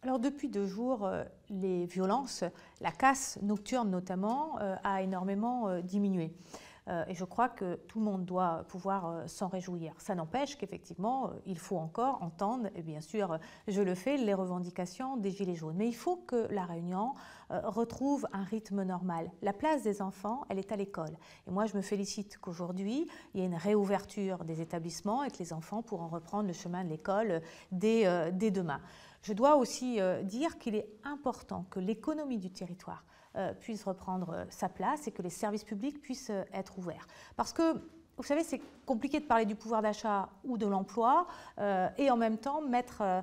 Alors depuis 2 jours, les violences, la casse nocturne notamment, a énormément diminué. Et je crois que tout le monde doit pouvoir s'en réjouir. Ça n'empêche qu'effectivement, il faut encore entendre, et bien sûr je le fais, les revendications des Gilets jaunes. Mais il faut que La Réunion retrouve un rythme normal. La place des enfants, elle est à l'école. Et moi je me félicite qu'aujourd'hui, il y ait une réouverture des établissements et que les enfants pourront reprendre le chemin de l'école dès demain. Je dois aussi dire qu'il est important que l'économie du territoire puisse reprendre sa place et que les services publics puissent être ouverts. Parce que, vous savez, c'est compliqué de parler du pouvoir d'achat ou de l'emploi et en même temps mettre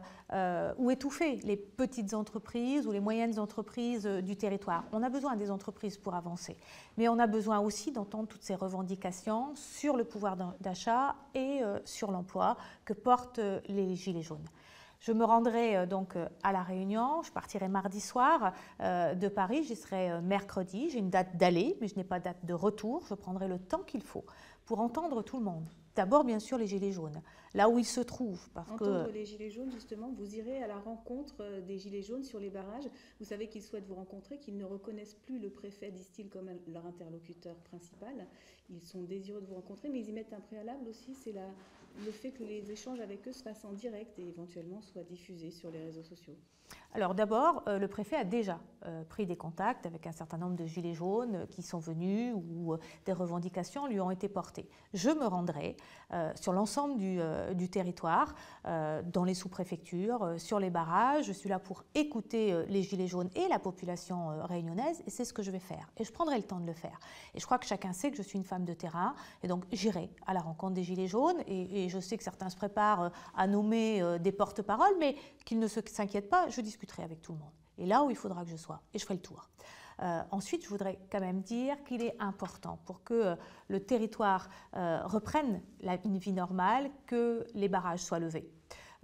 ou étouffer les petites entreprises ou les moyennes entreprises du territoire. On a besoin des entreprises pour avancer, mais on a besoin aussi d'entendre toutes ces revendications sur le pouvoir d'achat et sur l'emploi que portent les Gilets jaunes. Je me rendrai donc à La Réunion, je partirai mardi soir de Paris, j'y serai mercredi, j'ai une date d'aller, mais je n'ai pas de date de retour, je prendrai le temps qu'il faut pour entendre tout le monde. D'abord, bien sûr, les Gilets jaunes, là où ils se trouvent. Entendre les Gilets jaunes, justement, vous irez à la rencontre des Gilets jaunes sur les barrages. Vous savez qu'ils souhaitent vous rencontrer, qu'ils ne reconnaissent plus le préfet, disent-ils, comme leur interlocuteur principal. Ils sont désireux de vous rencontrer, mais ils y mettent un préalable aussi, c'est le fait que les échanges avec eux se fassent en direct et éventuellement soient diffusés sur les réseaux sociaux. Alors d'abord, le préfet a déjà pris des contacts avec un certain nombre de Gilets jaunes qui sont venus ou des revendications lui ont été portées. Je me rendrai sur l'ensemble du territoire, dans les sous-préfectures, sur les barrages. Je suis là pour écouter les Gilets jaunes et la population réunionnaise et c'est ce que je vais faire. Et je prendrai le temps de le faire. Et je crois que chacun sait que je suis une femme de terrain et donc j'irai à la rencontre des Gilets jaunes et je sais que certains se préparent à nommer des porte-paroles, mais qu'ils ne s'inquiètent pas, je discuterai avec tout le monde. Et là où il faudra que je sois, et je ferai le tour. Ensuite, je voudrais quand même dire qu'il est important pour que le territoire reprenne une vie normale, que les barrages soient levés.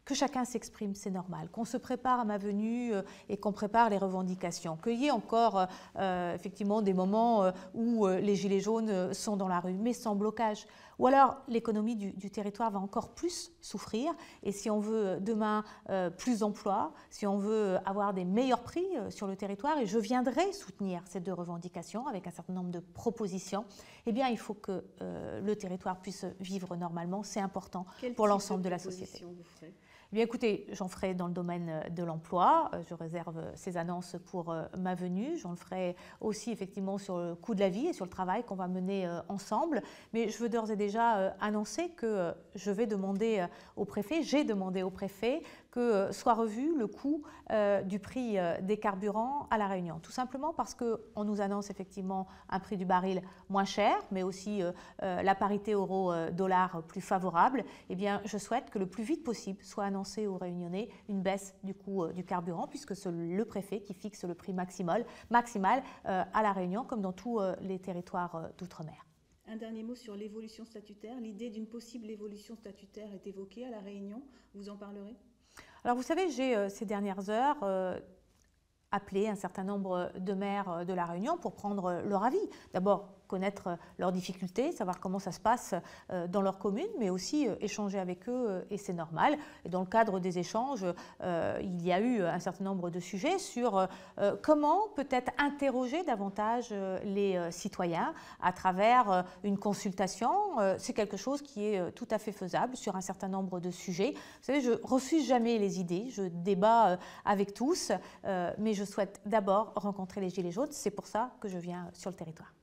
Que chacun s'exprime, c'est normal. Qu'on se prépare à ma venue et qu'on prépare les revendications. Qu'il y ait encore effectivement des moments où les Gilets jaunes sont dans la rue, mais sans blocage. Ou alors l'économie du territoire va encore plus souffrir. Et si on veut demain plus d'emplois, si on veut avoir des meilleurs prix sur le territoire, et je viendrai soutenir ces 2 revendications avec un certain nombre de propositions, eh bien il faut que le territoire puisse vivre normalement. C'est important pour l'ensemble de la société. Vous ferez ? Eh bien, écoutez, j'en ferai dans le domaine de l'emploi. Je réserve ces annonces pour ma venue. J'en ferai aussi effectivement sur le coût de la vie et sur le travail qu'on va mener ensemble. Mais je veux d'ores et déjà annoncer que je vais demander au préfet, j'ai demandé au préfet que soit revu le coût du prix des carburants à La Réunion. Tout simplement parce qu'on nous annonce effectivement un prix du baril moins cher, mais aussi la parité euro-dollar plus favorable. Eh bien, je souhaite que le plus vite possible soit annoncé aux Réunionnais une baisse du coût du carburant, puisque c'est le préfet qui fixe le prix maximal à La Réunion, comme dans tous les territoires d'outre-mer. Un dernier mot sur l'évolution statutaire. L'idée d'une possible évolution statutaire est évoquée à La Réunion. Vous en parlerez ? Alors vous savez, j'ai ces dernières heures appelé un certain nombre de maires de La Réunion pour prendre leur avis. D'abord, connaître leurs difficultés, savoir comment ça se passe dans leur commune, mais aussi échanger avec eux, et c'est normal. Et dans le cadre des échanges, il y a eu un certain nombre de sujets sur comment peut-être interroger davantage les citoyens à travers une consultation. C'est quelque chose qui est tout à fait faisable sur un certain nombre de sujets. Vous savez, je refuse jamais les idées, je débat avec tous, mais je souhaite d'abord rencontrer les Gilets jaunes. C'est pour ça que je viens sur le territoire.